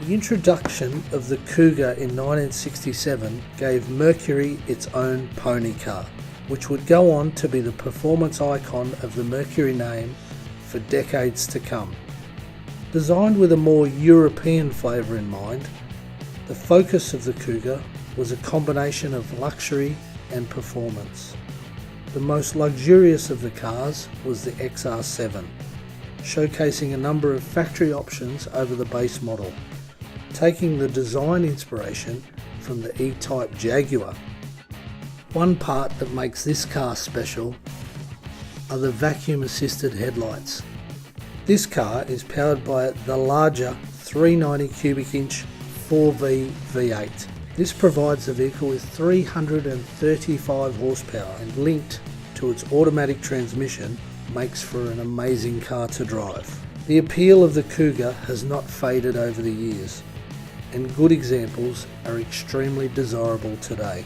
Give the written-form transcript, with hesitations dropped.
The introduction of the Cougar in 1967 gave Mercury its own pony car, which would go on to be the performance icon of the Mercury name for decades to come. Designed with a more European flavour in mind, the focus of the Cougar was a combination of luxury and performance. The most luxurious of the cars was the XR7, showcasing a number of factory options over the base model, taking the design inspiration from the E-type Jaguar. One part that makes this car special are the vacuum assisted headlights. This car is powered by the larger 390 cubic inch 4V V8. This provides the vehicle with 335 horsepower and linked to its automatic transmission makes for an amazing car to drive. The appeal of the Cougar has not faded over the years, and good examples are extremely desirable today.